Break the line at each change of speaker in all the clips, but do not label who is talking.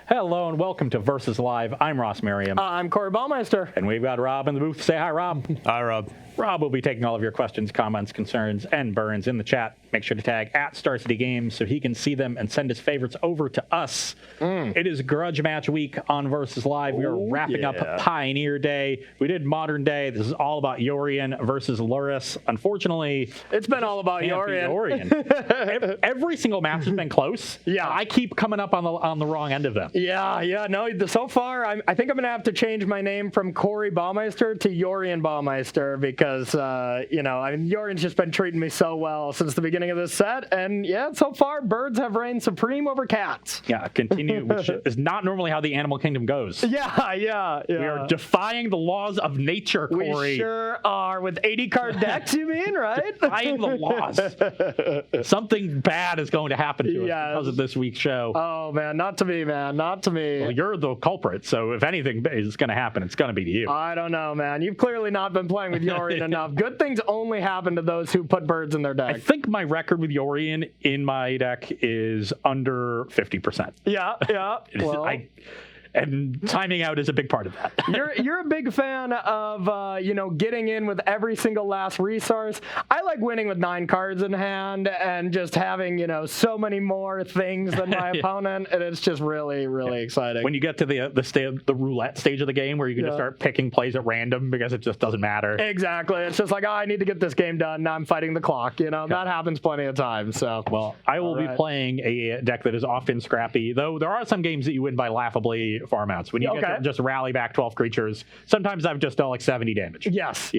Hello and welcome to Versus Live. I'm Ross Merriam.
I'm Corey Baumeister.
And we've got Rob in the booth. Say hi, Rob.
Hi, Rob.
Rob will be taking all of your questions, comments, concerns, and burns in the chat. Make sure to tag at Star City Games so he can see them and send his favorites over to us. It is Grudge Match Week on Versus Live. We are wrapping up Pioneer Day. We did Modern Day. This is all about Yorion versus Lurrus. Unfortunately,
it's been all about
Yorion. Every single match has been close.
Yeah,
I keep coming up on the wrong end of them.
Yeah. No, so far, I think I'm going to have to change my name from Corey Baumeister to Yorion Baumeister because, Yorion's just been treating me so well since the beginning of this set. And, so far, birds have reigned supreme over cats.
Yeah, continue, which is not normally how the animal kingdom goes.
Yeah.
We are defying the laws of nature, Corey.
We sure are. With 80-card decks, you mean, right?
Defying the laws. Something bad is going to happen to us because of this week's show.
Oh, man, not to me, man. Not to me.
Well, you're the culprit, so if anything is going to happen, it's going to be to you.
I don't know, man. You've clearly not been playing with Yorion enough. Good things only happen to those who put birds in their deck.
I think my record with Yorion in my deck is under 50%.
Yeah. Well,
and timing out is a big part of that.
You're a big fan of getting in with every single last resource. I like winning with 9 cards in hand and just having so many more things than my opponent, and it's just really, really exciting.
When you get to the roulette stage of the game where you can just start picking plays at random because it just doesn't matter.
Exactly. It's just like, I need to get this game done. Now I'm fighting the clock. That happens plenty of times. So
I will be playing a deck that is often scrappy, though there are some games that you win by laughably farm outs. When you get to just rally back 12 creatures, sometimes I've just done like 70 damage.
Yes.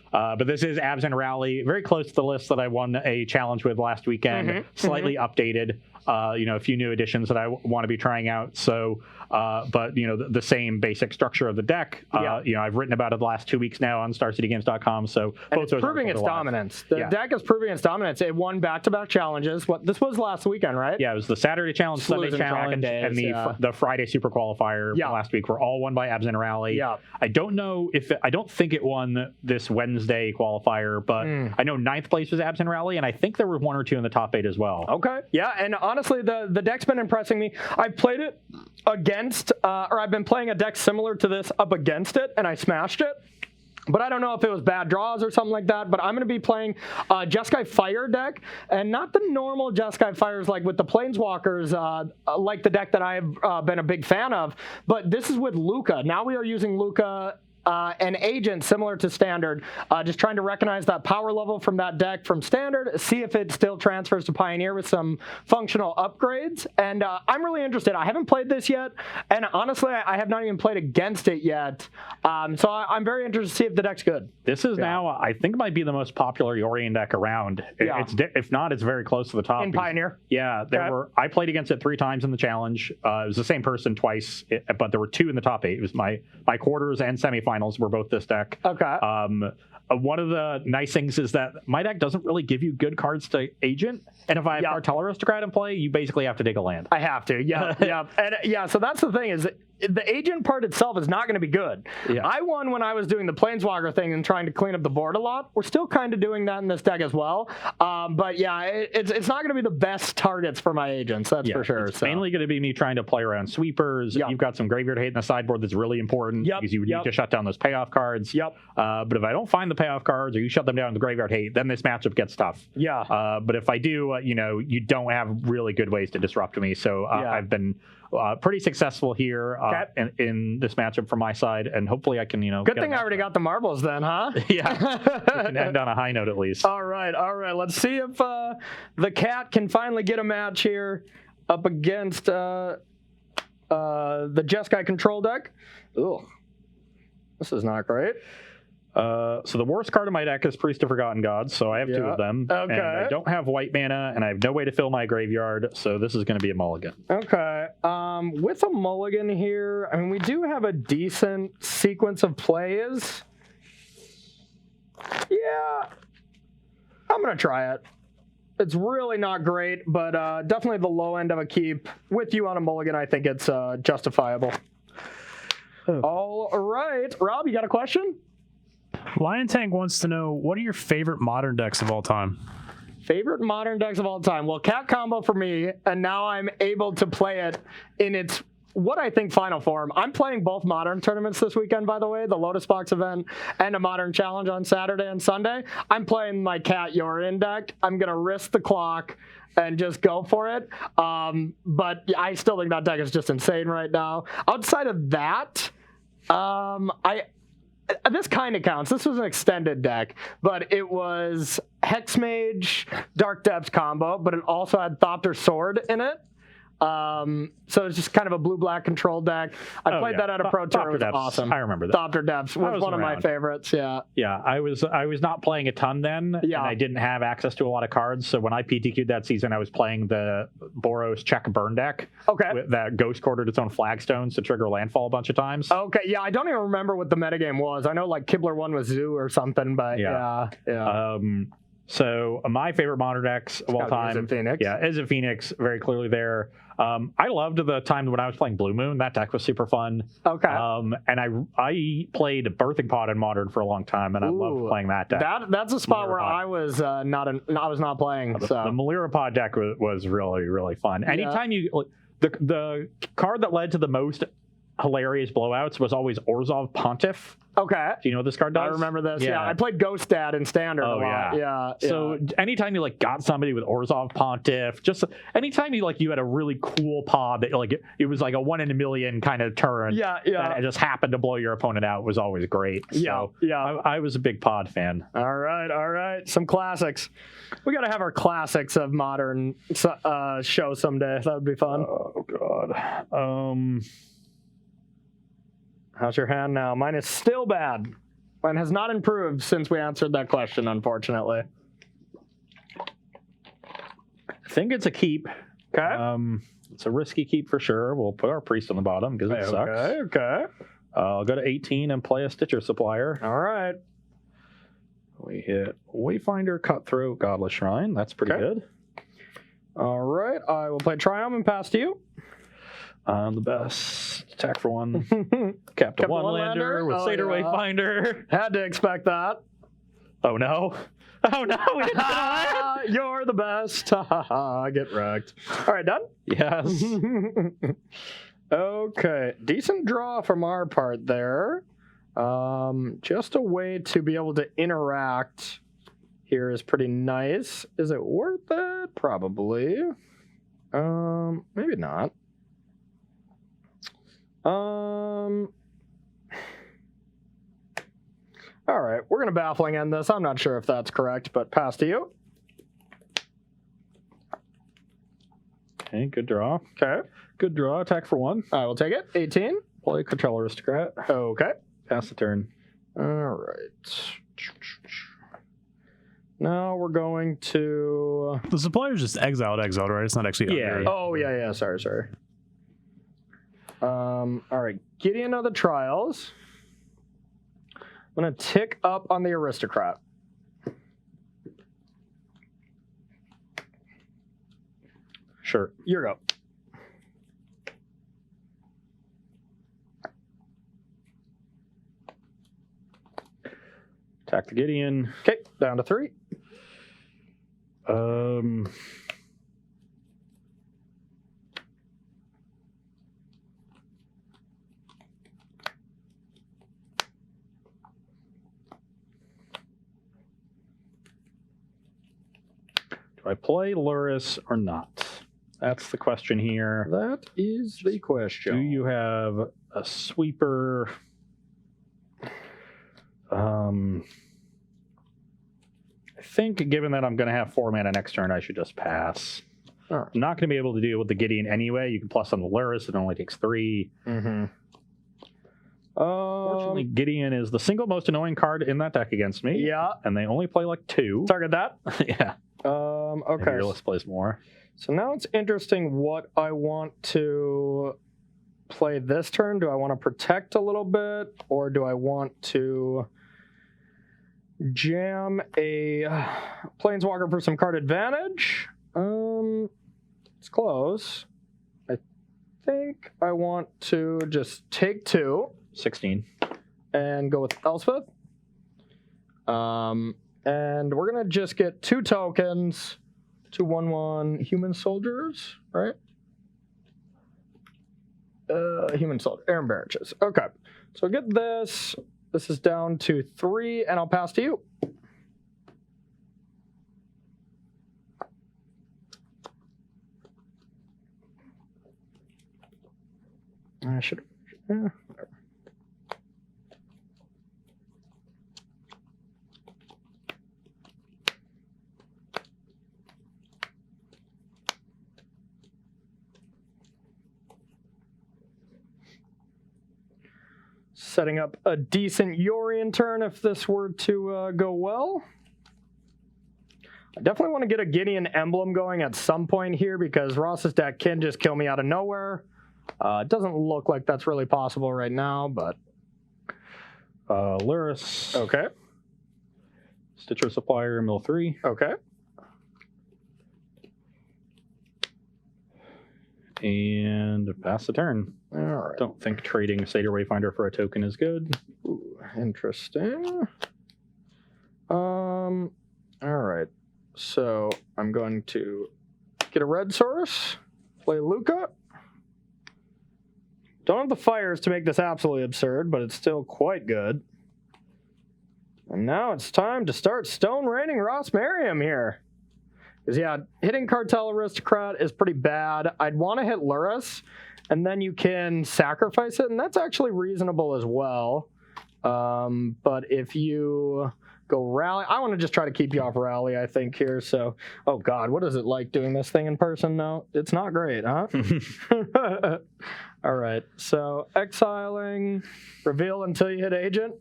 But this is Abzan Rally, very close to the list that I won a challenge with last weekend, slightly updated. A few new additions that I want to be trying out. So, but the same basic structure of the deck. I've written about it the last 2 weeks now on StarCityGames.com. So
and it's proving its dominance. The deck is proving its dominance. It won back-to-back challenges. This was last weekend, right?
Yeah, it was the Saturday challenge, Sunday challenge, and the Friday Super Qualifier last week were all won by Abzan Rally.
Yeah.
I don't think it won this Wednesday qualifier, but I know 9th place was Abzan Rally, and I think there were 1 or 2 in the top 8 as well.
Okay. Yeah, and honestly, the deck's been impressing me. I've played it against, or I've been playing a deck similar to this up against it, and I smashed it. But I don't know if it was bad draws or something like that. But I'm going to be playing Jeskai Fire deck, and not the normal Jeskai Fires like with the Planeswalkers, like the deck that I've been a big fan of. But this is with Lukka. Now we are using Lukka. An agent similar to Standard, just trying to recognize that power level from that deck from Standard, see if it still transfers to Pioneer with some functional upgrades. And I'm really interested. I haven't played this yet, and honestly, I have not even played against it yet. So I'm very interested to see if the deck's good.
This is now, I think, might be the most popular Yorion deck around. If not, it's very close to the top.
In Pioneer?
Yeah, I played against it 3 times in the challenge. It was the same person twice, but there were 2 in the top 8. It was my quarters and semifinals were both this deck.
Okay.
One of the nice things is that my deck doesn't really give you good cards to agent, and if I have Cartel Aristocrat in play, you basically have to dig a land.
I have to, and so that's the thing is the agent part itself is not going to be good. Yeah. I won when I was doing the Planeswalker thing and trying to clean up the board a lot. We're still kind of doing that in this deck as well. But it's not going to be the best targets for my agents, that's for sure.
It's mainly going to be me trying to play around sweepers. You've got some graveyard hate in the sideboard that's really important because you need to shut down those payoff cards. But if I don't find the payoff cards or you shut them down in the graveyard hate, then this matchup gets tough. But if I do, you don't have really good ways to disrupt me. So I've been pretty successsull here in this matchup from my side, and hopefully I can,
Good thing I already got the marbles then, huh?
Yeah. We can end on a high note at least.
All right. Let's see if the cat can finally get a match here up against the Jeskai control deck. Ugh. This is not great.
So the worst card in my deck is Priest of Forgotten Gods, so I have 2 of them.
Okay.
And I don't have white mana, and I have no way to fill my graveyard, so this is going to be a mulligan.
Okay. With a mulligan here, I mean, we do have a decent sequence of plays. Yeah. I'm going to try it. It's really not great, but definitely the low end of a keep. With you on a mulligan, I think it's justifiable. All right. Rob, you got a question?
Lion Tank wants to know, what are your favorite modern decks of all time?
Favorite modern decks of all time? Well, Cat Combo for me, and now I'm able to play it in its what I think final form. I'm playing both Modern tournaments this weekend, by the way, the Lotus Box event and a Modern Challenge on Saturday and Sunday. I'm playing my Cat Yorion deck. I'm going to risk the clock and just go for it. But I still think that deck is just insane right now. Outside of that, this kind of counts. This was an extended deck, but it was Hexmage Dark Depths combo, but it also had Thopter Sword in it. So it's just kind of a blue-black control deck. I played that at a Pro Tour. It was awesome.
I remember that.
Thopter Depths was one of my favorites. Yeah.
Yeah, I was not playing a ton then, and I didn't have access to a lot of cards. So when I PTQ'd that season, I was playing the Boros check burn deck.
Okay.
That ghost quartered its own flagstones to trigger landfall a bunch of times.
Okay. Yeah, I don't even remember what the metagame was. I know like Kibler 1 was Zoo or something, but yeah.
So my favorite Modern decks of all time,
Izzet Phoenix.
Yeah, Izzet Phoenix, very clearly there. I loved the time when I was playing Blue Moon. That deck was super fun.
Okay.
And I played Birthing Pod in Modern for a long time, and I loved playing that deck.
That's a spot where I was not playing.
The Melira Pod deck was really, really fun. Anytime the card that led to the most hilarious blowouts was always Orzhov Pontiff.
Okay.
Do you know what this card does?
I remember this. Yeah. I played Ghost Dad in Standard a lot. Yeah.
So anytime you got somebody with Orzhov Pontiff, just anytime you had a really cool pod that it was like a 1 in a million kind of turn.
Yeah.
That just happened to blow your opponent out was always great. So I was a big pod fan.
All right. Some classics. We got to have our classics of Modern show someday. That would be fun.
Oh God.
How's your hand now? Mine is still bad. Mine has not improved since we answered that question, unfortunately.
I think it's a keep.
Okay.
It's a risky keep for sure. We'll put our priest on the bottom because it sucks.
Okay.
I'll go to 18 and play a Stitcher Supplier.
All right.
We hit Wayfinder, Cutthroat, Godless Shrine. That's pretty good.
All right. I will play Triumph and pass to you.
The best. Attack for 1. Captain One-Lander with Satyr Wayfinder.
Had to expect that.
Oh no. Oh no, we did not.
You're the best. I get wrecked. All right, done?
Yes.
Okay. Decent draw from our part there. Just a way to be able to interact here is pretty nice. Is it worth it? Probably. Maybe not. All right, we're gonna baffling end this. I'm not sure if that's correct, but pass to you.
Okay, good draw.
Okay.
Good draw. Attack for 1.
I will take it. 18.
Play Control Aristocrat.
Okay.
Pass the turn.
All right. Now we're going to...
The Supplier's just exiled, right? It's not actually...
Oh, yeah. Sorry. All right. Gideon of the Trials. I'm going to tick up on the Aristocrat.
Sure.
Your go.
Attack the Gideon.
Okay, down to 3.
Do I play Lurrus or not? That's the question here.
That is the question.
Do you have a sweeper? I think given that I'm going to have 4 mana next turn, I should just pass.
Oh.
I'm not going to be able to deal with the Gideon anyway. You can plus on the Lurrus. It only takes 3.
Mm-hmm.
Fortunately, Gideon is the single most annoying card in that deck against me.
Yeah.
And they only play 2.
Target that?
Yeah.
Okay.
Maybe your list plays more.
So now it's interesting what I want to play this turn. Do I want to protect a little bit, or do I want to jam a Planeswalker for some card advantage? It's close. I think I want to just take 2.
16.
And go with Elspeth. And we're going to just get 2 tokens, 2/1/1 human soldiers, right? Human soldier, Aaron Barrages. Okay, so get this. This is down to 3, and I'll pass to you. I should. Yeah. Setting up a decent Yorion turn if this were to go well. I definitely want to get a Gideon emblem going at some point here because Ross's deck can just kill me out of nowhere. It doesn't look like that's really possible right now, but...
Lurrus.
Okay.
Stitcher Supplier, mill 3.
Okay.
And pass the turn.
All right.
Don't think trading Satyr Wayfinder for a token is good.
Ooh, interesting. All right. So I'm going to get a red source, play Lukka. Don't have the fires to make this absolutely absurd, but it's still quite good. And now it's time to start stone raining Ross Merriam here. Because, yeah, hitting Cartel Aristocrat is pretty bad. I'd want to hit Lurrus, and then you can sacrifice it, and that's actually reasonable as well. But if you go Rally, I want to just try to keep you off Rally, I think, here. So, oh, God, what is it like doing this thing in person now? It's not great, huh? All right, so exiling, reveal until you hit Agent,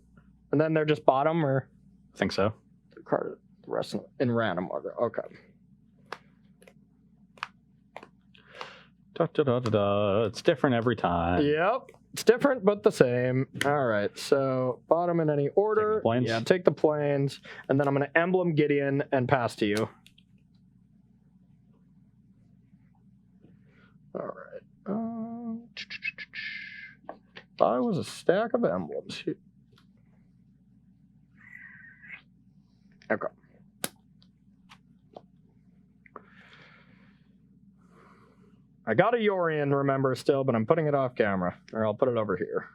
and then they're just bottom, or?
I think so.
The rest in random order, okay.
Da, da, da, da, da. It's different every time.
Yep. It's different, but the same. All right. So bottom in any order.
Take the planes.
Yeah, take the planes. And then I'm going to emblem Gideon and pass to you. All right. Thought it was a stack of emblems. Okay. I got a Yorion, remember, still, but I'm putting it off camera. Or I'll put it over here.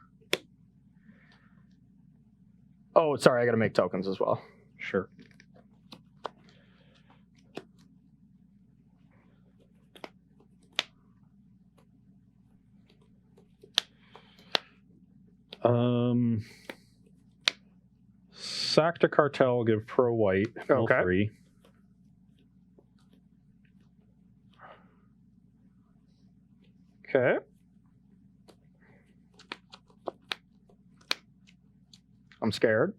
Oh, sorry, I gotta make tokens as well.
Sure. Sack to Cartel, give pro white.
Okay.
3.
Okay. I'm scared.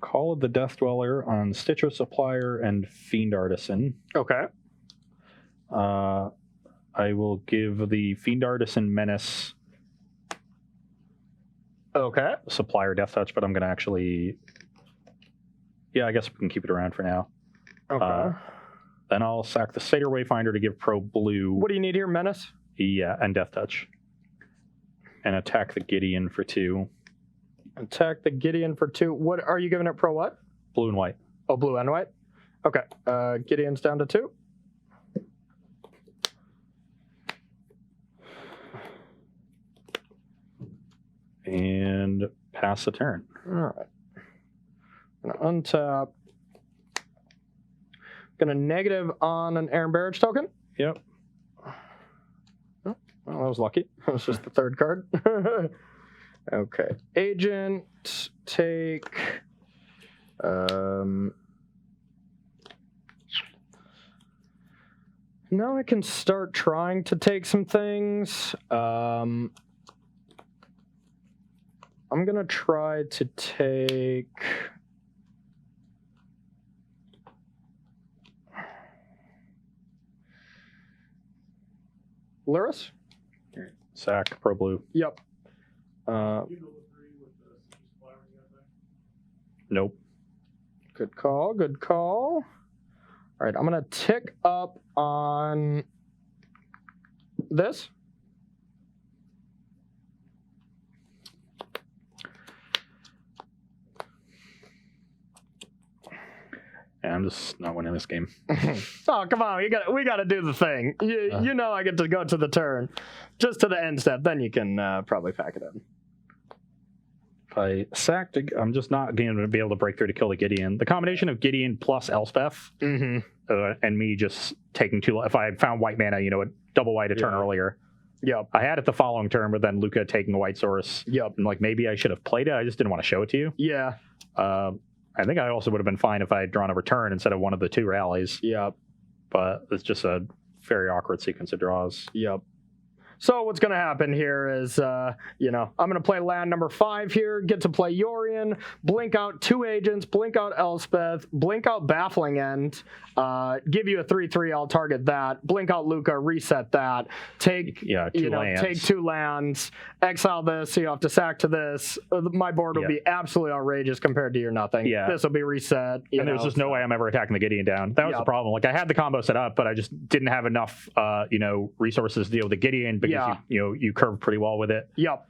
Call of the Death Dweller on Stitcher Supplier and Fiend Artisan.
Okay.
I will give the Fiend Artisan Menace
Okay.
Supplier Death Touch, but I'm going to actually... Yeah, I guess we can keep it around for now.
Okay.
Then I'll sack the Satyr Wayfinder to give pro blue.
What do you need here, Menace?
Yeah, and Death Touch. And attack the Gideon for 2.
Attack the Gideon for 2. What are you giving it pro what?
Blue and white.
Oh, blue and white? Okay. Gideon's down to 2.
And pass the turn.
All right. I'm going to untap. Going to negative on an Aaron Barrage token.
Yep.
Oh, well, that was lucky. That was just the third card. Okay. Agent, take... Now I can start trying to take some things. I'm going to try to take... Lurrus?
Sack, pro blue.
Yep.
Nope.
Good call, good call. All right, I'm going to tick up on this.
Yeah, I'm just not winning this game.
Oh, come on. We got to do the thing. You know I get to go to the turn. Just to the end step. Then you can probably pack it in.
If I sacked, I'm just not going to be able to break through to kill the Gideon. The combination of Gideon plus Elspeth and me just taking too long. If I had found white mana, a double white a turn earlier.
Yep.
I had it the following turn, but then Lukka taking a white source.
Yep.
And maybe I should have played it. I just didn't want to show it to you.
Yeah.
I think I also would have been fine if I had drawn a return instead of one of the 2 rallies.
Yep.
But it's just a very awkward sequence of draws.
Yep. So what's going to happen here is, I'm going to play land number 5 here, get to play Yorion, blink out 2 agents, blink out Elspeth, blink out Baffling End, give you a 3/3, I'll target that, blink out Lukka, reset that, take
2 lands.
Take 2 lands, exile this, so you have to sack to this. My board will be absolutely outrageous compared to your nothing.
Yeah.
This will be reset.
And there's just no way I'm ever attacking the Gideon down. That was the problem. I had the combo set up, but I just didn't have enough, resources to deal with the Gideon because you curved pretty well with it.
Yep.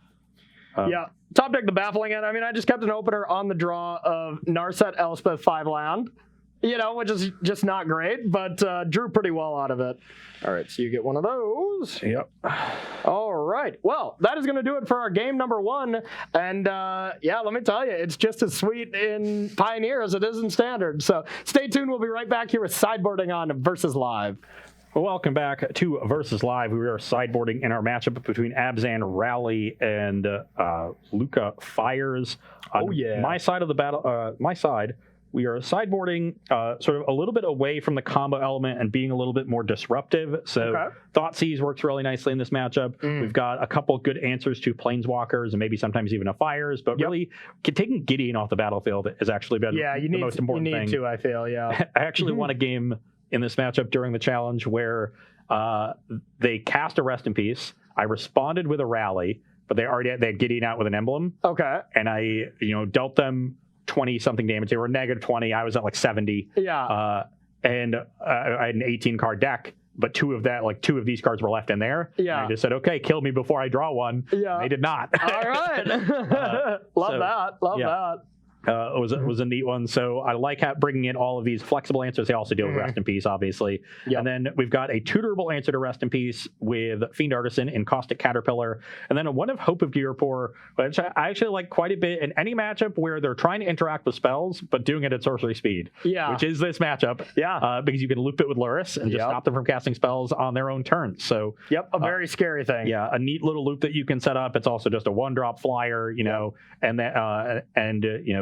Top deck the Baffling End. I mean, I just kept an opener on the draw of Narset, Elspeth, 5 land, which is just not great, but drew pretty well out of it. All right, so you get one of those.
Yep.
All right. Well, that is going to do it for our game number 1. And let me tell you, it's just as sweet in Pioneer as it is in Standard. So stay tuned. We'll be right back here with sideboarding on Versus Live.
Well, welcome back to Versus Live. We are sideboarding in our matchup between Abzan Rally and Lukka Fires. On my side of the battle, we are sideboarding sort of a little bit away from the combo element and being a little bit more disruptive. So Thoughtseize works really nicely in this matchup. We've got a couple good answers to Planeswalkers and maybe sometimes even a Fires, but really taking Gideon off the battlefield is actually been the most important thing.
You need to, I feel,
I actually won a game in this matchup during the challenge where they cast a Rest in Peace. I responded with a Rally, but they had Gideon out with an emblem.
Okay.
And I, dealt them 20 something damage. They were negative 20. I was at 70.
Yeah.
And I had an 18 card deck, but 2 of these cards were left in there.
Yeah.
And I just said, okay, kill me before I draw one.
Yeah.
They did not.
All right. Love that.
It was a neat one. So I like bringing in all of these flexible answers. They also deal with Rest in Peace, obviously. Yep. And then we've got a tutorable answer to Rest in Peace with Fiend Artisan and Caustic Caterpillar. And then a one of Hope of Gearpore, which I actually like quite a bit in any matchup where they're trying to interact with spells, but doing it at sorcery speed.
Yeah.
Which is this matchup.
Yeah.
Because you can loop it with Lurrus and just stop them from casting spells on their own turn. So
a very scary thing.
Yeah, a neat little loop that you can set up. It's also just a 1-drop flyer, and that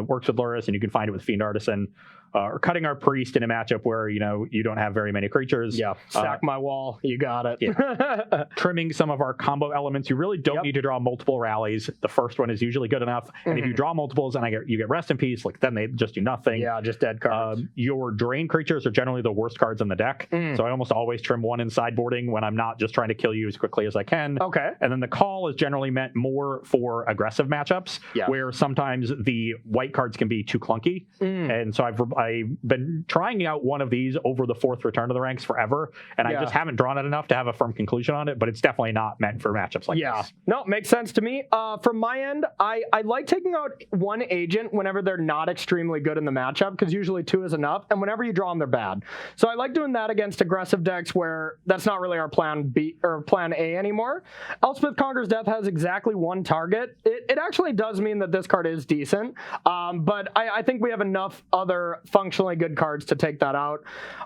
works with Lurrus, and you can find it with Fiend Artisan. Or cutting our priest in a matchup where you don't have very many creatures.
Yeah, stack my wall. You got it.
Yeah. Trimming some of our combo elements. You really don't need to draw multiple rallies. The first one is usually good enough, and if you draw multiples and you get Rest in Peace, then they just do nothing.
Yeah, just dead cards.
Your drain creatures are generally the worst cards in the deck, so I almost always trim one in sideboarding when I'm not just trying to kill you as quickly as I can.
Okay.
And then the call is generally meant more for aggressive matchups, where sometimes the white cards can be too clunky, and so I've been trying out one of these over the 4th return to the ranks forever, and I just haven't drawn it enough to have a firm conclusion on it, but it's definitely not meant for matchups like this.
No, makes sense to me. From my end, I like taking out one agent whenever they're not extremely good in the matchup, because usually 2 is enough, and whenever you draw them, they're bad. So I like doing that against aggressive decks where that's not really our plan B or plan A anymore. Elspeth Conquers Death has exactly 1 target. It actually does mean that this card is decent, but I think we have enough other functionally good cards to take that out.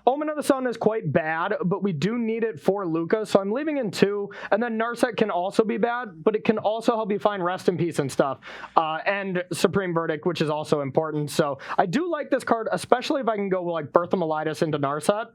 Omen of the Sun is quite bad, but we do need it for Lukka, so I'm leaving in 2. And then Narset can also be bad, but it can also help you find Rest in Peace and stuff. And Supreme Verdict, which is also important. So I do like this card, especially if I can go like Birth of Melitus into Narset.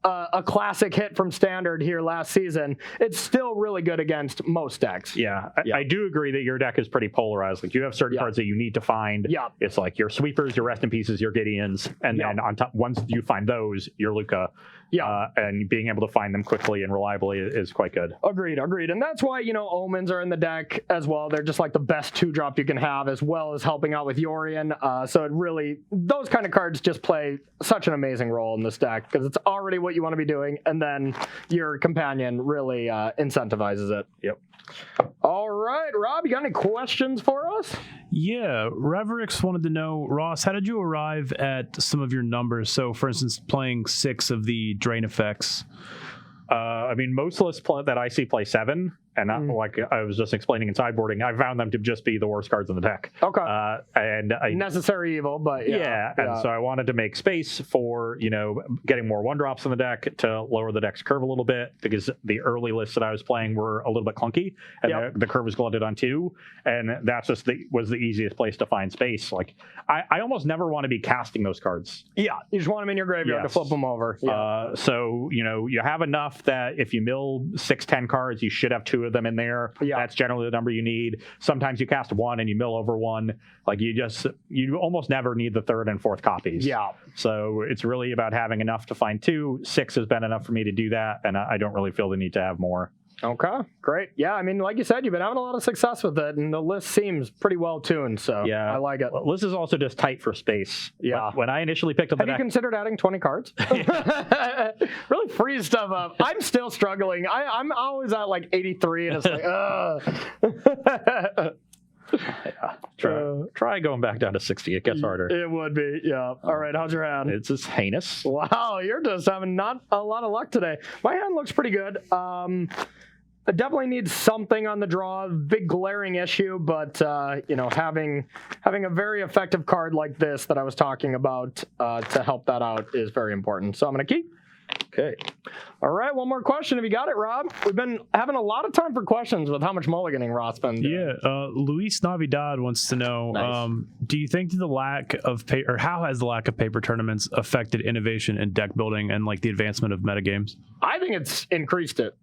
A classic hit from Standard here last season. It's still really good against most decks.
Yeah, I do agree that your deck is pretty polarized. Like you have certain cards that you need to find.
Yeah.
It's like your Sweepers, your Rest in Pieces, your Gideons, and then on top, once you find those, your Lukka. Yeah. And being able to find them quickly and reliably is quite good.
Agreed. And that's why, Omens are in the deck as well. They're just like the best 2-drop you can have, as well as helping out with Yorion. So it really, those kind of cards just play such an amazing role in this deck because it's already what you want to be doing. And then your companion really incentivizes it.
Yep.
All right, Rob, you got any questions for us?
Yeah, Reverix wanted to know, Ross, how did you arrive at some of your numbers? So, for instance, playing 6 of the Drain effects.
I mean, most lists that I see play 7, and not like I was just explaining in sideboarding, I found them to just be the worst cards in the deck.
Okay.
And
necessary evil, but yeah.
And so I wanted to make space for, getting more 1-drops in the deck to lower the deck's curve a little bit, because the early lists that I was playing were a little bit clunky, and the curve was glutted on 2, and that's just was the easiest place to find space. Like, I almost never want to be casting those cards.
Yeah, you just want them in your graveyard to flip them over. Yeah.
So, you have enough that if you mill 6-10 cards, you should have 2 of them in there. Yeah. That's generally the number you need. Sometimes you cast 1 and you mill over 1. Like, you almost never need the 3rd and 4th copies.
Yeah.
So it's really about having enough to find 2. 6 has been enough for me to do that, and I don't really feel the need to have more.
Okay, great. Yeah, I mean, like you said, you've been having a lot of success with it, and the list seems pretty well tuned, so I like it.
The list is also just tight for space.
Yeah.
When I initially picked up the deck...
Have you considered adding 20 cards? Really frees stuff up. I'm still struggling. I'm always at like 83, and it's like,
Try going back down to 60. It gets harder.
It would be, yeah. All right, how's your hand?
It's just heinous.
Wow, you're just having not a lot of luck today. My hand looks pretty good. I definitely need something on the draw. Big glaring issue, but having a very effective card like this that I was talking about to help that out is very important. So I'm going to keep. Okay. All right, one more question. Have you got it, Rob? We've been having a lot of time for questions with how much mulliganing Roth's been doing.
Yeah, Luis Navidad wants to know, do you think the lack of paper, or how has the lack of paper tournaments affected innovation in deck building and like the advancement of metagames?
I think it's increased it.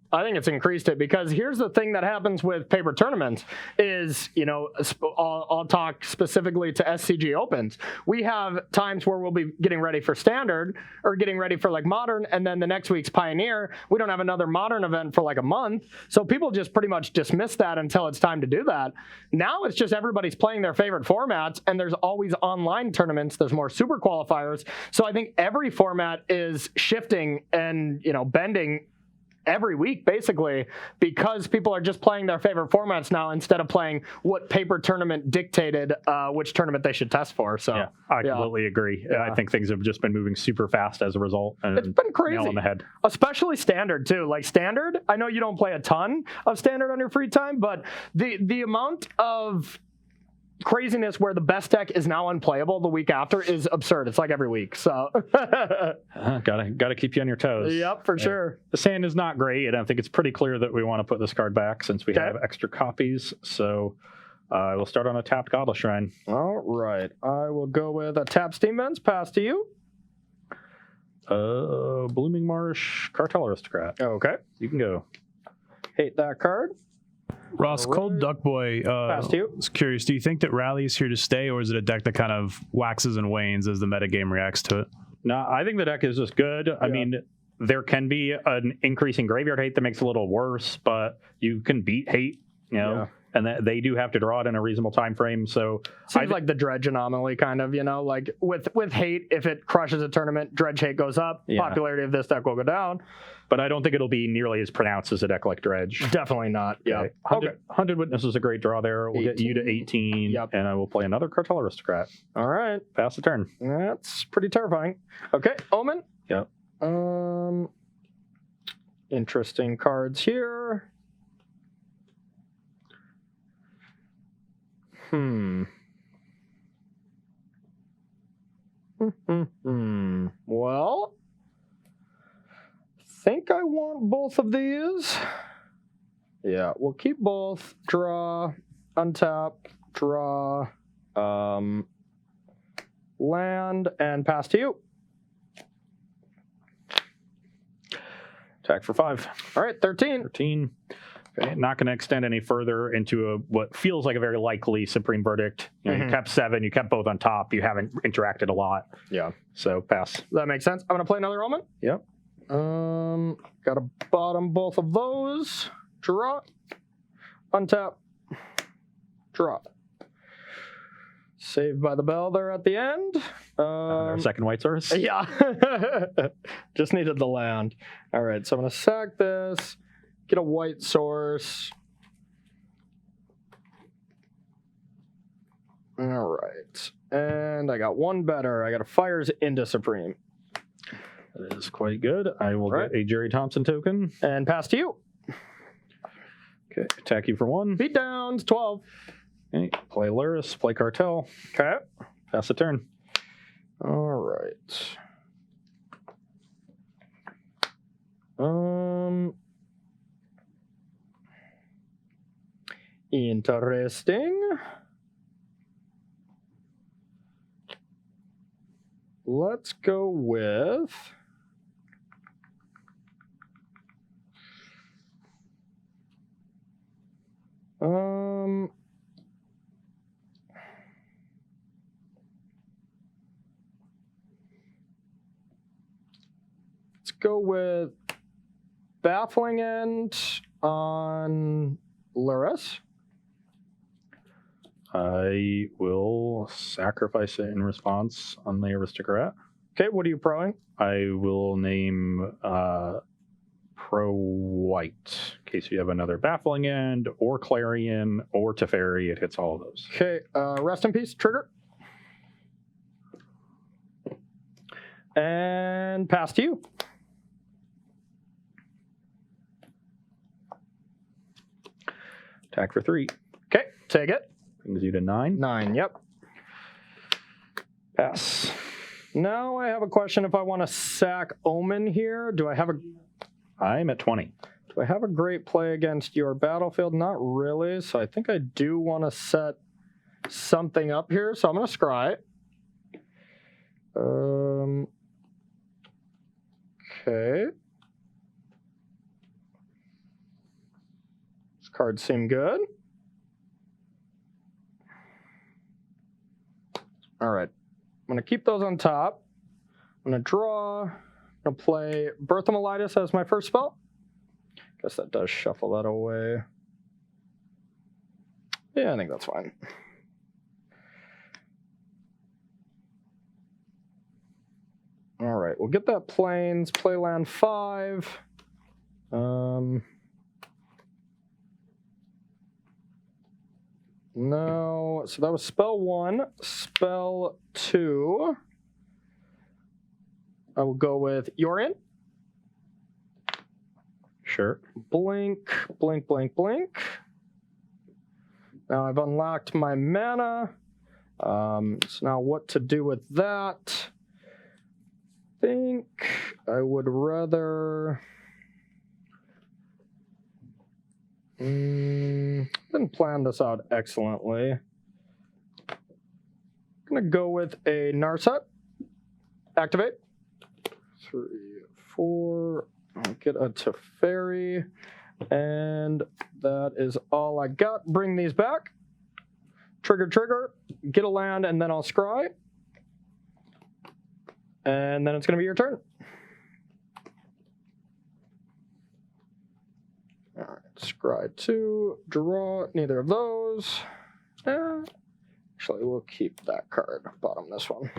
Because here's the thing that happens with paper tournaments is, I'll talk specifically to SCG Opens. We have times where we'll be getting ready for Standard or getting ready for like Modern, and then the next week's Pioneer. We don't have another Modern event for like a month. So people just pretty much dismiss that until it's time to do that. Now it's just everybody's playing their favorite formats, and there's always online tournaments. There's more super qualifiers. So I think every format is shifting and, bending every week, basically, because people are just playing their favorite formats now instead of playing what paper tournament dictated which tournament they should test for. So
I completely agree. I think things have just been moving super fast as a result. And
it's been crazy.
Nail on the head.
Especially Standard, too. Like Standard, I know you don't play a ton of Standard on your free time, but the amount of craziness where the best deck is now unplayable the week after is absurd. It's like every week. So
gotta keep you on your toes.
Yep, for sure.
The sand is not great, and I think it's pretty clear that we want to put this card back since we have extra copies. So we'll start on a tapped Godless Shrine.
All right. I will go with a tapped Steam Vents. Pass to you.
Blooming Marsh, Cartel Aristocrat.
Okay.
You can go.
Hate that card.
Ross, Cold Duck Boy, is curious, do you think that Rally is here to stay, or is it a deck that kind of waxes and wanes as the metagame reacts to it?
No, I think the deck is just good. I mean, there can be an increasing graveyard hate that makes it a little worse, but you can beat hate, and they do have to draw it in a reasonable time frame. So
seems like the Dredge anomaly, kind of, like with hate, if it crushes a tournament, Dredge hate goes up, popularity of this deck will go down.
But I don't think it'll be nearly as pronounced as a deck like Dredge.
Definitely not. Yeah.
Okay. 100 Witness is a great draw there. We'll get you to 18, and I will play another Cartel Aristocrat.
All right.
Pass the turn.
That's pretty terrifying. Okay, Omen.
Yep.
Interesting cards here. Well, think I want both of these. Yeah, we'll keep both. Draw, untap, draw, land, and pass to you.
Attack for 5.
All right, 13.
13. Okay, not going to extend any further into what feels like a very likely Supreme Verdict. You kept 7, you kept both on top, you haven't interacted a lot.
Yeah.
So pass.
That makes sense. I'm going to play another Omen.
Yep.
Got to bottom both of those. Draw. Untap. Draw. Saved by the bell there at the end.
Our second white source.
Yeah. Just needed the land. All right, so I'm going to sack this. Get a white source. All right. And I got one better. I got a Fires into Supreme.
That is quite good. I will get a Jerry Thompson token.
And pass to you.
Okay, attack you for 1.
Beat downs, 12.
Okay, play Lurrus, play Cartel.
Okay.
Pass the turn.
All right. Interesting. Let's go with let's go with Baffling End on Lurrus.
I will sacrifice it in response on the Aristocrat.
Okay, what are you proing?
I will name Pro White in case you have another Baffling End or Clarion or Teferi. It hits all of those.
Okay, rest in peace, trigger. And pass to you.
Attack for 3.
Okay, take it.
Brings you to 9.
9, yep.
Pass.
Now I have a question if I want to sack Omen here. Do I have a...
I'm at 20.
Do I have a great play against your battlefield? Not really, so I think I do want to set something up here, so I'm going to scry it. Okay. These cards seem good. All right. I'm going to keep those on top. I'm going to draw. I'm going to play Berthamolitis as my first spell. Guess that does shuffle that away. Yeah, I think that's fine. All right, we'll get that Plains, play land 5. No, so that was spell 1. Spell 2. I will go with Yorion.
Sure.
Blink, blink, blink, blink. Now I've unlocked my mana. So now what to do with that? I think I would rather... didn't plan this out excellently. I'm going to go with a Narset. Activate. 3, 4. I'll get a Teferi. And that is all I got. Bring these back. Trigger, trigger. Get a land, and then I'll scry. And then it's going to be your turn. All right, scry 2, draw neither of those. Actually, we'll keep that card, bottom this one.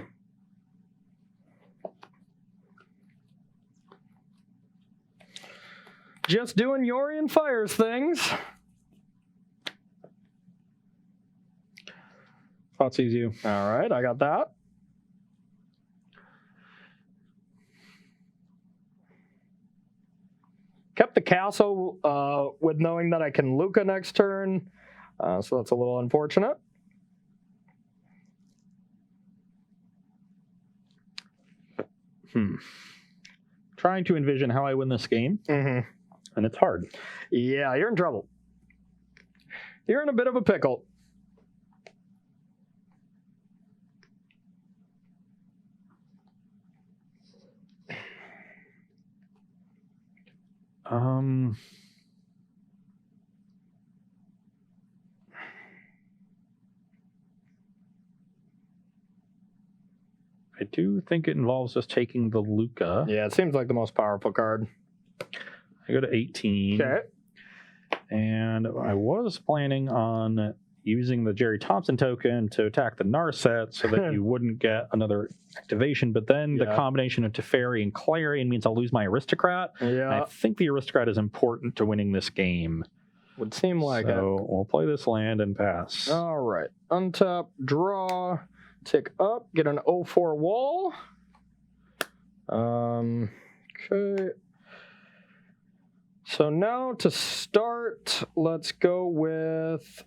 Just doing Yorion Fires things.
Thoughtseize you.
All right, I got that. Kept the castle with knowing that I can Lukka next turn, so that's a little unfortunate.
Trying to envision how I win this game, and it's hard.
Yeah, you're in trouble. You're in a bit of a pickle.
I do think it involves just taking the Lukka.
Yeah, it seems like the most powerful card.
I go to 18.
Okay.
And I was planning on using the Jerry Thompson token to attack the Narset so that you wouldn't get another activation, but then the combination of Teferi and Clarion means I'll lose my Aristocrat.
Yeah.
And I think the Aristocrat is important to winning this game.
Would seem like it.
So we'll play this land and pass.
All right. Untap, draw, tick up, get an 0-4 wall. Okay. So now to start, let's go with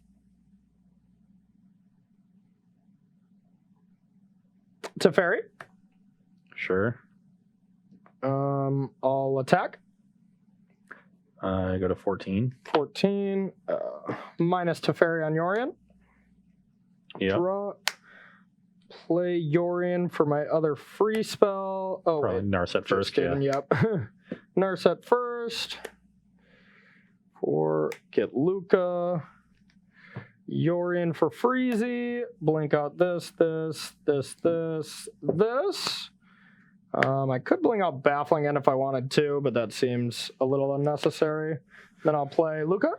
Teferi.
Sure.
I'll attack.
Go to 14.
14. Minus Teferi on Yorion.
Yeah.
Draw. Play Yorion for my other free spell. Oh,
Probably
wait.
Narset first. Yeah.
Yep. Narset first. For get Lukka. Yorion for Freezy. Blink out this. I could blink out Baffling End if I wanted to, but that seems a little unnecessary. Then I'll play Lukka.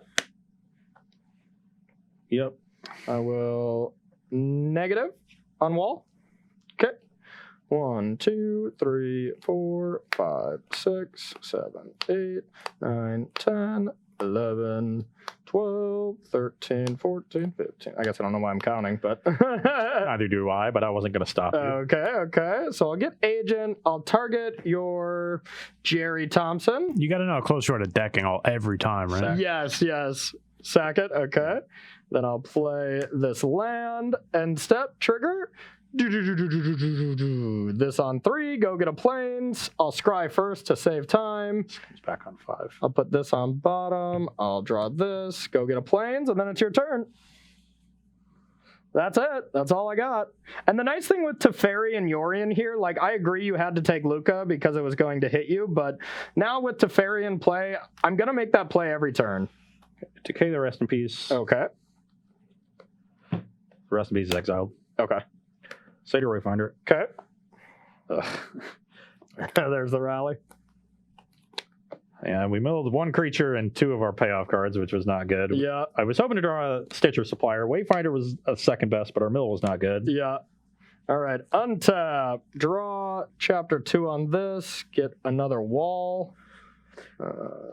Yep.
I will negative on wall. Okay. 1, 2, 3, 4, 5, 6, 7, 8, 9, 10, 11, 12, 13, 14, 15. I guess I don't know why I'm counting, but...
Neither do I, but I wasn't going to stop you.
Okay. So I'll get Agent. I'll target your Jerry Thompson.
You got to know how close you are to decking every time, right?
Yes. Sack it. Okay. Then I'll play this land, end step, trigger. This on 3, go get a plains. I'll scry first to save time.
It's back on 5.
I'll put this on bottom. I'll draw this, go get a plains, and then it's your turn. That's it. That's all I got. And the nice thing with Teferi and Yorion here, like, I agree you had to take Lukka because it was going to hit you, but now with Teferi in play, I'm going to make that play every turn.
Decay the Rest in Peace.
Okay.
The Rest in Peace is exiled.
Okay.
Satyr Wayfinder.
Okay. There's the rally.
And we milled 1 creature and 2 of our payoff cards, which was not good.
Yeah.
I was hoping to draw a Stitcher Supplier. Wayfinder was a second best, but our mill was not good.
Yeah. All right. Untap. Draw chapter 2 on this. Get another wall.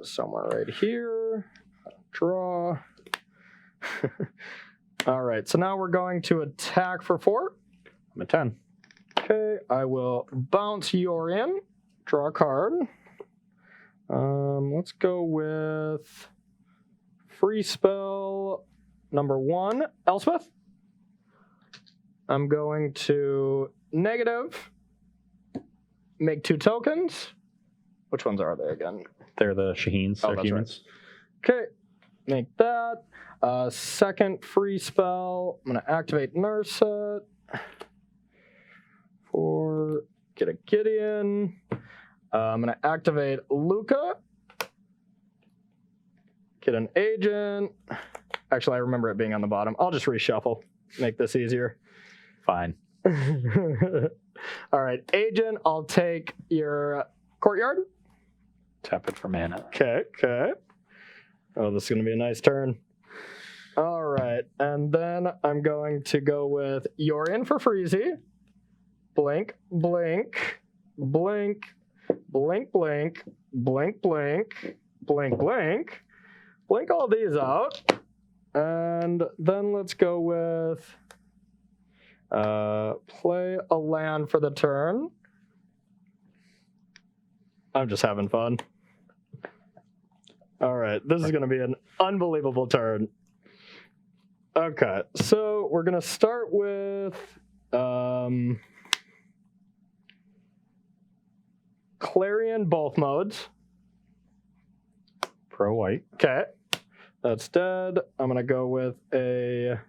Somewhere right here. Draw. All right. So now we're going to attack for 4.
I'm at 10.
Okay. I will bounce Yorion. Draw a card. Let's go with free spell number 1, Elspeth. I'm going to negative, make 2 tokens. Which ones are they again?
They're the Shaheens. They're humans.
Right. Okay, make that. Second free spell, I'm going to activate Narset. 4, get a Gideon. I'm going to activate Lukka. Get an Agent. Actually, I remember it being on the bottom. I'll just reshuffle. Make this easier.
Fine.
All right, Agent, I'll take your Courtyard.
Tap it for mana.
Okay. Oh, this is going to be a nice turn. All right, and then I'm going to go with Yorion for Freezy. Blink. Blink, blink, blink. Blink all these out. And then let's go with play a land for the turn. I'm just having fun. All right, this is going to be an unbelievable turn. Okay, so we're going to start with Clarion both modes.
Pro white.
Okay, that's dead. I'm going to go with a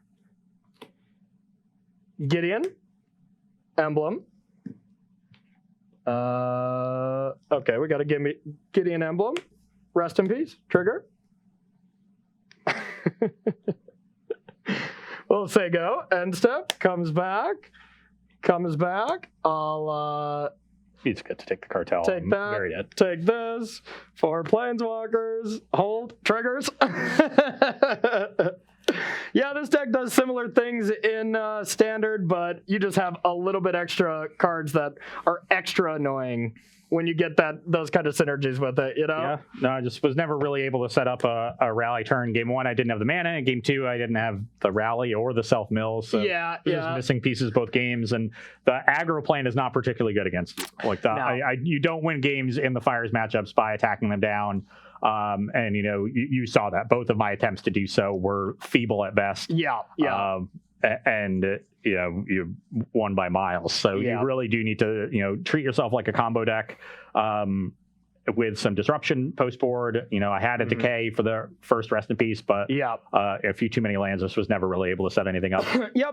Gideon emblem. Okay, we got to give me Gideon emblem. Rest in peace. Trigger. We'll say go. End step. Comes back. I'll
It's good to take the cartel.
take that.
Very dead.
Take this. 4 planeswalkers. Hold. Triggers. Yeah, this deck does similar things in Standard, but you just have a little bit extra cards that are extra annoying when you get those kind of synergies with it, you know?
Yeah. No, I just was never really able to set up a rally turn. Game 1, I didn't have the mana. In Game 2, I didn't have the rally or the self-mill. So just missing pieces both games. And the aggro plan is not particularly good against you. Like you don't win games in the Fires matchups by attacking them down. And you saw that both of my attempts to do so were feeble at best. And you won by miles. So you really do need to treat yourself like a combo deck with some disruption post board. I had a decay for the first Rest in Peace, but a few too many lands. This was never really able to set anything up.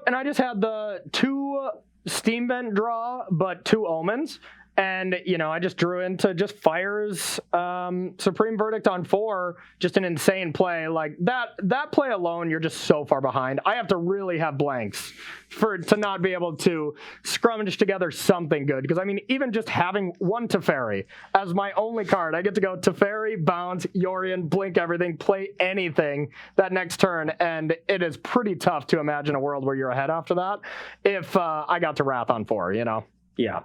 And I just had the 2 Steam Vent draw, but 2 Omens. And, I just drew into just Fire's Supreme Verdict on 4, just an insane play. Like, that play alone, you're just so far behind. I have to really have blanks to not be able to scrummage together something good. Because, even just having 1 Teferi as my only card, I get to go Teferi, bounce, Yorion, blink everything, play anything that next turn. And it is pretty tough to imagine a world where you're ahead after that if I got to Wrath on 4,
Yeah.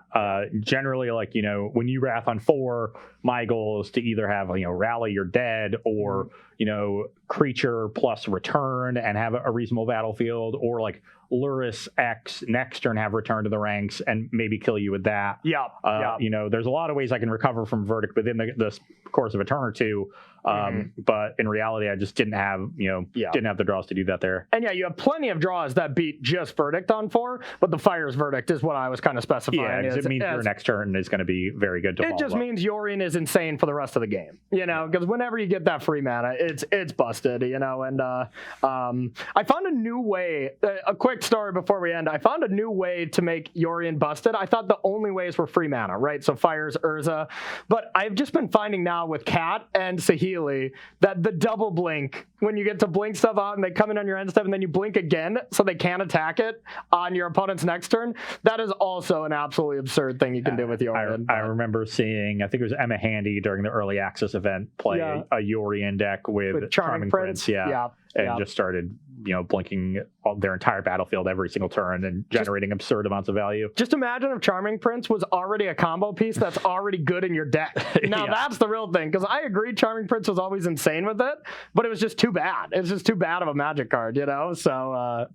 Generally, when you Wrath on 4, my goal is to either have, Rally You're Dead or, Creature plus Return and have a reasonable battlefield, or Lurrus X next turn have Return to the ranks and maybe kill you with that. There's a lot of ways I can recover from Verdict within the course of a turn or two. But in reality, I just didn't have, didn't have the draws to do that there.
And you have plenty of draws that beat just Verdict on 4, but the Fire's Verdict is what I was kind of specifying.
Yeah, because it means your next turn is going to be very good to follow.
It just means Yorion is insane for the rest of the game, because whenever you get that free mana, it's busted, and I found a new way, a quick story before we end. I found a new way to make Yorion busted. I thought the only ways were free mana, right? So Fire's Urza, but I've just been finding now with Cat and Saheeli that the double blink, when you get to blink stuff out and they come in on your end step and then you blink again so they can't attack it on your opponent's next turn, that is also an absolutely absurd thing you can do with Yorion.
I remember seeing, I think it was Emma Handy during the early access event play a Yorion deck with Charming Prince. Just started blinking their entire battlefield every single turn and generating absurd amounts of value.
Just imagine if Charming Prince was already a combo piece that's already good in your deck. Now that's the real thing, because I agree Charming Prince was always insane with it, but it was just too bad. It's just too bad of a Magic card, So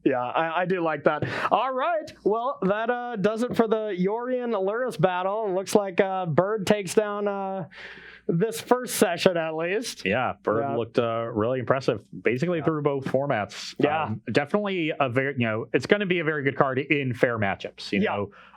I do like that. All right, well that does it for the Yorion Lurrus battle. It looks like Bird takes down this first session at least.
Yeah, Bird looked really impressive, basically through both formats. Definitely a very, it's going to be a very good card in fair matchups.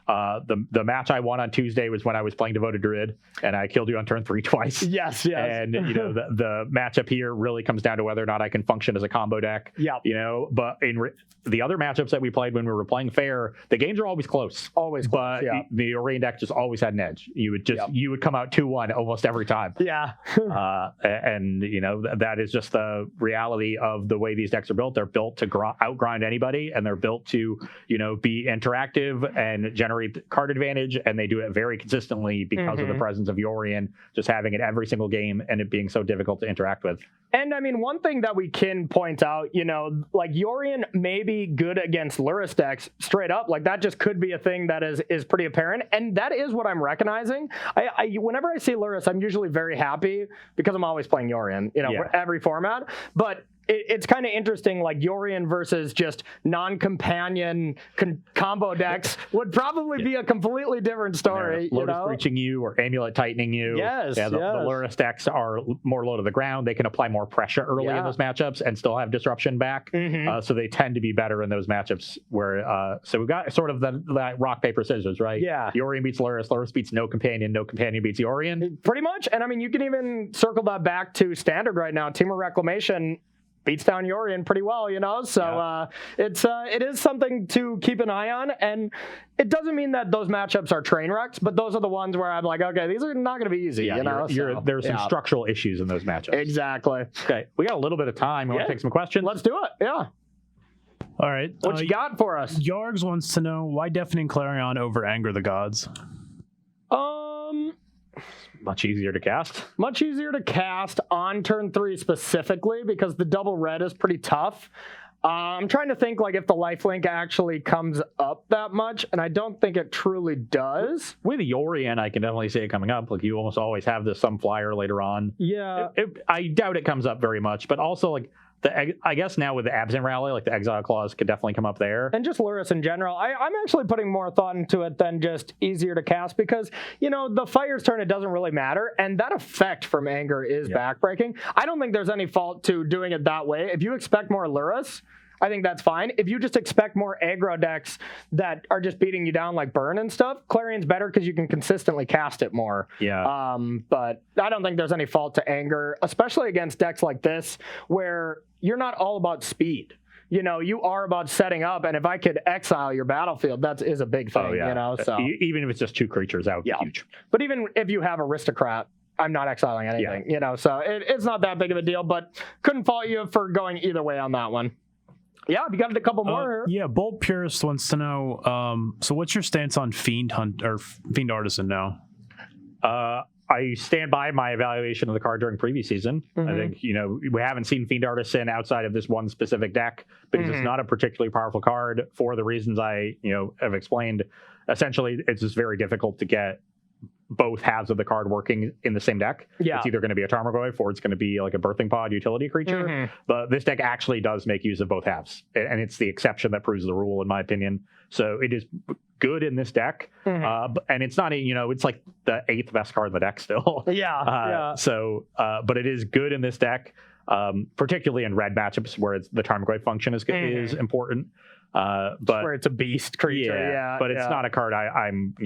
The match I won on Tuesday was when I was playing Devoted Druid, and I killed you on turn 3 twice.
Yes.
And the matchup here really comes down to whether or not I can function as a combo deck. But in the other matchups that we played when we were playing fair, the games are always close. But the Yorion deck just always had an edge. You would come out 2-1 almost every time. And that is just the reality of the way these decks are built. They're built to outgrind anybody, and they're built to be interactive and generate card advantage, and they do it very consistently because of the presence of Yorion just having it every single game and it being so difficult to interact with.
And one thing that we can point out, Yorion may be good against Lurrus decks straight up. That just could be a thing that is pretty apparent, and that is what I'm recognizing. Whenever I see Lurrus, I'm usually very happy because I'm always playing Yorion, every format. But it's kind of interesting, Yorion versus just non-companion combo decks would probably be a completely different story.
Lotus Breaching you or Amulet Tightening you. The Lurrus decks are more low to the ground. They can apply more pressure early in those matchups and still have disruption back. So they tend to be better in those matchups where, so we've got sort of that rock, paper, scissors, right? Yorion beats Lurrus. Lurrus beats no companion beats Yorion.
Pretty much. And you can even circle that back to standard right now. Team of Reclamation beats down Yorion pretty well, So it is something to keep an eye on, and it doesn't mean that those matchups are train wrecks, but those are the ones where I'm like, okay, these are not going to be easy.
There's some structural issues in those matchups.
Exactly.
Okay, we got a little bit of time. We want to take some questions.
Let's do it. Yeah.
All right.
What you got for us?
Yargs wants to know why Deafening Clarion over Anger the Gods.
Much easier to cast.
Much easier to cast on turn 3 specifically because the double red is pretty tough. I'm trying to think like if the lifelink actually comes up that much, and I don't think it truly does.
With Yorion, I can definitely see it coming up. Like you almost always have this some flyer later on.
Yeah.
I doubt it comes up very much, but also like I guess now with the Abzan rally, like the Exile clause could definitely come up there.
And just Lurrus in general. I'm actually putting more thought into it than just easier to cast because, the fire's turn, it doesn't really matter. And that effect from Anger is backbreaking. I don't think there's any fault to doing it that way. If you expect more Lurrus, I think that's fine. If you just expect more aggro decks that are just beating you down like Burn and stuff, Clarion's better because you can consistently cast it more.
Yeah.
But I don't think there's any fault to Anger, especially against decks like this where you're not all about speed. You are about setting up, and if I could exile your battlefield, that is a big thing. So
even if it's just 2 creatures, that would be huge.
But even if you have Aristocrat, I'm not exiling anything. So it's not that big of a deal. But couldn't fault you for going either way on that one. Yeah, you got a couple more.
Bolt Purist wants to know. So, what's your stance on Fiend Artisan now?
I stand by my evaluation of the card during previous season. I think we haven't seen Fiend Artisan outside of this one specific deck because it's not a particularly powerful card for the reasons I have explained. Essentially, it's just very difficult to get both halves of the card working in the same deck. It's either going to be a Tarmogoyf or it's going to be like a Birthing Pod utility creature. But this deck actually does make use of both halves, and it's the exception that proves the rule, in my opinion. So it is good in this deck, and it's not it's like the 8th best card in the deck still. So, but it is good in this deck, particularly in red matchups where the Tarmogoyf function is important. But
where it's a beast creature.
But it's not a card I'm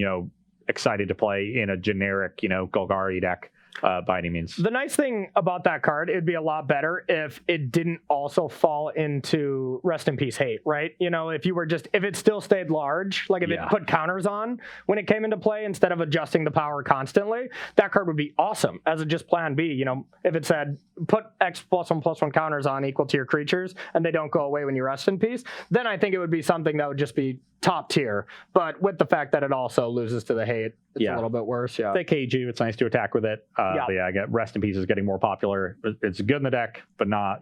excited to play in a generic, Golgari deck by any means.
The nice thing about that card, it'd be a lot better if it didn't also fall into Rest in Peace hate, right? If it still stayed large, like if it put counters on when it came into play instead of adjusting the power constantly, that card would be awesome as a just plan B. If it said put X +1/+1 counters on equal to your creatures and they don't go away when you Rest in Peace, then I think it would be something that would just be top tier. But with the fact that it also loses to the hate, it's a little bit worse.
They cage you. It's nice to attack with it. I get Rest in Peace is getting more popular. It's good in the deck, but not,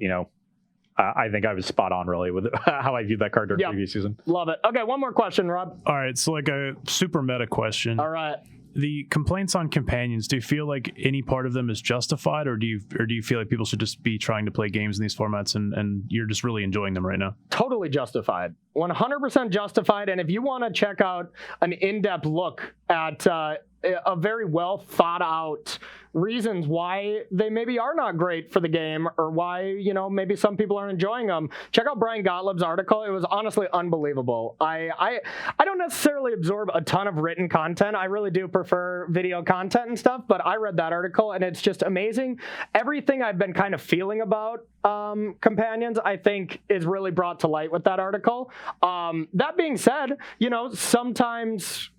I think I was spot on really with how I viewed that card during the previous season.
Love it. Okay, one more question, Rob.
All right, so like a super meta question.
All right.
The complaints on companions, do you feel like any part of them is justified, or do you feel like people should just be trying to play games in these formats and you're just really enjoying them right now?
Totally justified. 100% justified. And if you want to check out an in-depth look at a very well thought out reasons why they maybe are not great for the game or why, maybe some people aren't enjoying them, check out Brian Gottlieb's article. It was honestly unbelievable. I don't necessarily absorb a ton of written content. I really do prefer video content and stuff, but I read that article and it's just amazing. Everything I've been kind of feeling about companions, I think, is really brought to light with that article. That being said, sometimes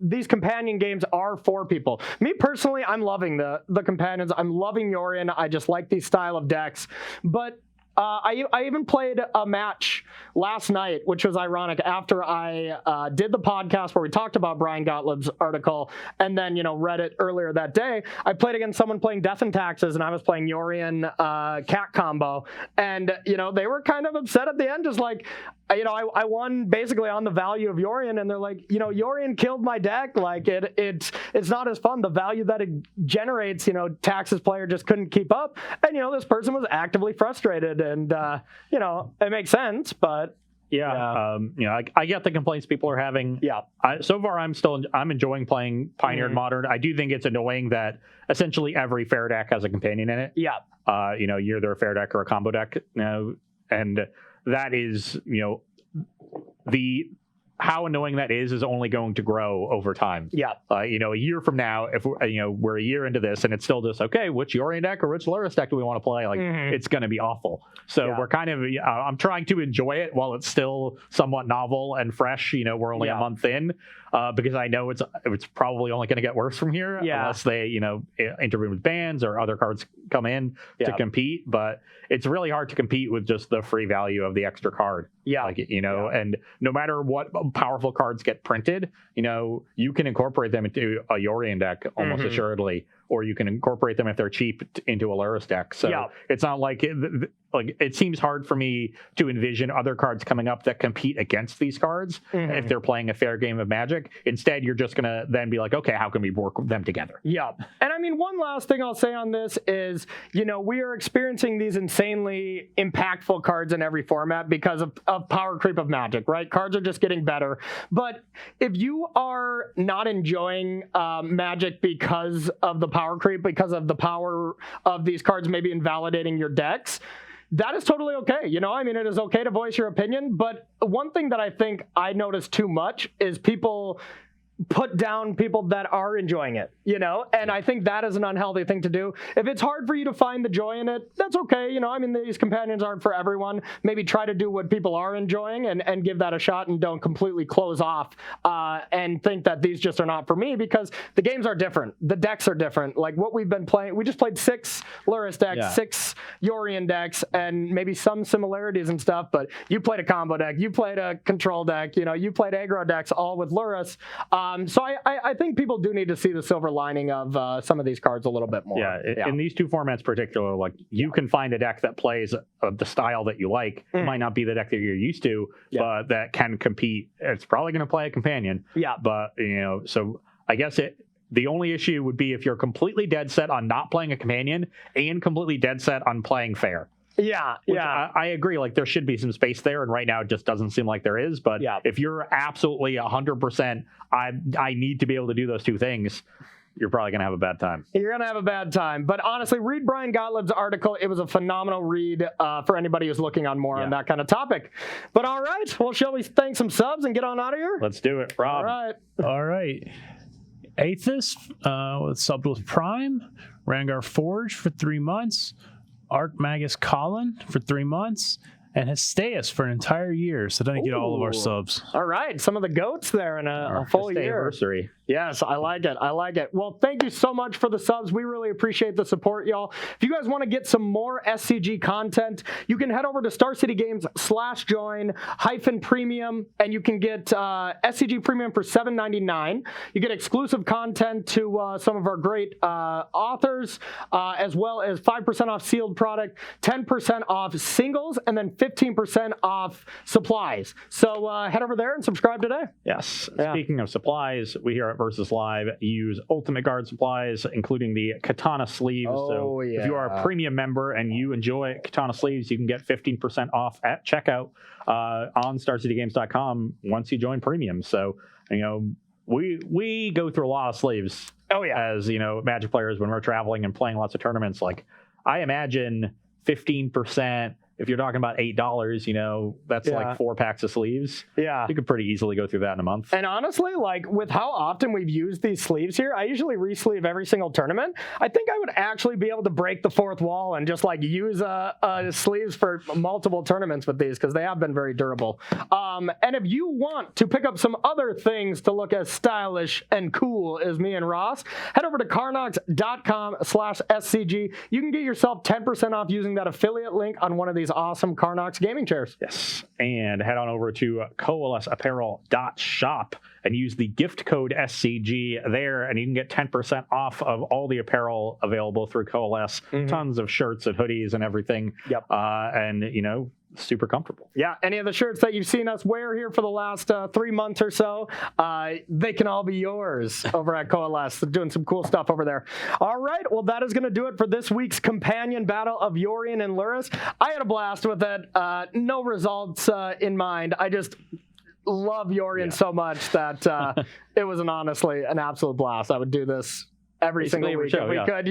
these companion games are for people. Me personally, I'm loving the companions. I'm loving Yorion. I just like these style of decks. But I even played a match last night, which was ironic, after I did the podcast where we talked about Brian Gottlieb's article and then, read it earlier that day. I played against someone playing Death and Taxes, and I was playing Yorion Cat combo. And, they were kind of upset at the end, just like, I won basically on the value of Yorion, and they're like, Yorion killed my deck. Like it's not as fun. The value that it generates, Taxes player just couldn't keep up. And, this person was actively frustrated. And, it makes sense, but
I get the complaints people are having. So far, I'm enjoying playing Pioneer and Modern. I do think it's annoying that essentially every fair deck has a companion in it. You're either a fair deck or a combo deck now, and that is, how annoying that is only going to grow over time. A year from now, if we're a year into this and it's still just okay, which Yorion deck or which Lurrus deck do we want to play? It's going to be awful. So we're kind of, I'm trying to enjoy it while it's still somewhat novel and fresh. We're only a month in, because I know it's probably only going to get worse from here unless they, intervene with bans or other cards come in to compete. But it's really hard to compete with just the free value of the extra card. And no matter what powerful cards get printed, you can incorporate them into a Yorion deck almost assuredly, or you can incorporate them if they're cheap into a Lurrus deck. So it's not like like it seems hard for me to envision other cards coming up that compete against these cards if they're playing a fair game of Magic. Instead, you're just gonna then be like, okay, how can we work them together?
Yeah. And I mean, one last thing I'll say on this is, we are experiencing these insanely impactful cards in every format because of power creep of Magic, right? Cards are just getting better. But if you are not enjoying Magic because of the power creep, because of the power of these cards maybe invalidating your decks, that is totally okay. It is okay to voice your opinion. But one thing that I think I notice too much is people put down people that are enjoying it, and I think that is an unhealthy thing to do. If it's hard for you to find the joy in it, that's okay. These companions aren't for everyone. Maybe try to do what people are enjoying and give that a shot, and don't completely close off and think that these just are not for me, because the games are different. The decks are different. Like what we've been playing, we just played 6 Lurrus decks, 6 Yorion decks, and maybe some similarities and stuff, but you played a combo deck, you played a control deck, you played aggro decks, all with Lurrus. So I think people do need to see the silver lining of some of these cards a little bit more.
In these two formats particular, like you can find a deck that plays the style that you like. It might not be the deck that you're used to, but that can compete. It's probably going to play a companion. But, so I guess the only issue would be if you're completely dead set on not playing a companion and completely dead set on playing fair. I agree. Like there should be some space there, and right now it just doesn't seem like there is. But if you're absolutely 100%, I need to be able to do those two things, you're probably going to have a bad time.
You're going to have a bad time. But honestly, read Brian Gottlieb's article. It was a phenomenal read for anybody who's looking on more on that kind of topic. But all right, well, shall we thank some subs and get on out of here?
Let's do it, Rob.
All right. Aethys with subbed with Prime, Rangar Forge for 3 months, Archmagus Colin for 3 months, and Hesteus for an entire year. So don't get all of our subs.
All right. Some of the goats there in a full year.
Anniversary.
Yes, I like it. I like it. Well, thank you so much for the subs. We really appreciate the support, y'all. If you guys want to get some more SCG content, you can head over to StarCityGames/join-premium, and you can get SCG Premium for $7.99. You get exclusive content to some of our great authors, as well as 5% off sealed product, 10% off singles, and then 15% off supplies. So head over there and subscribe today.
Yes. Speaking of supplies, we here at Versus Live use Ultimate Guard supplies, including the Katana sleeves. If you are a premium member and you enjoy Katana sleeves, you can get 15% off at checkout on StarCityGames.com once you join premium. So, we go through a lot of sleeves. As Magic players when we're traveling and playing lots of tournaments. Like I imagine 15%. If you're talking about $8, that's like 4 packs of sleeves. You could pretty easily go through that in a month.
And honestly, like with how often we've used these sleeves here, I usually re-sleeve every single tournament. I think I would actually be able to break the fourth wall and just like use sleeves for multiple tournaments with these, because they have been very durable. And if you want to pick up some other things to look as stylish and cool as me and Ross, head over to Carnox.com/SCG. You can get yourself 10% off using that affiliate link on one of these awesome Carnox gaming chairs.
Yes. And head on over to coalesceapparel.shop and use the gift code SCG there, and you can get 10% off of all the apparel available through Coalesce. Tons of shirts and hoodies and everything. And, super comfortable.
Any of the shirts that you've seen us wear here for the last 3 months or so, they can all be yours over at Coalesce. They're doing some cool stuff over there. All right, well, that is going to do it for this week's companion battle of Yorion and Lurrus. I had a blast with it. No results in mind. I just love Yorion so much that it was honestly an absolute blast. I would do this every single week if we could.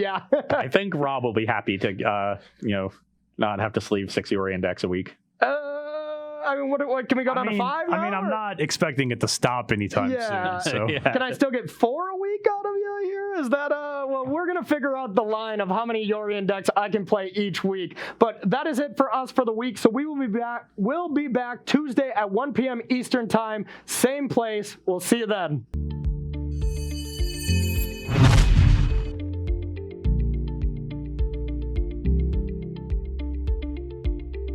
I think Rob will be happy to, not have to sleeve 6 Yorion decks a week.
I mean, what can we go down to 5 now?
I mean, I'm not expecting it to stop anytime soon. So.
Can I still get 4 a week out of you here? Is that, well, we're going to figure out the line of how many Yorion decks I can play each week. But that is it for us for the week. So we will be back. We'll be back Tuesday at 1 p.m. Eastern time. Same place. We'll see you then.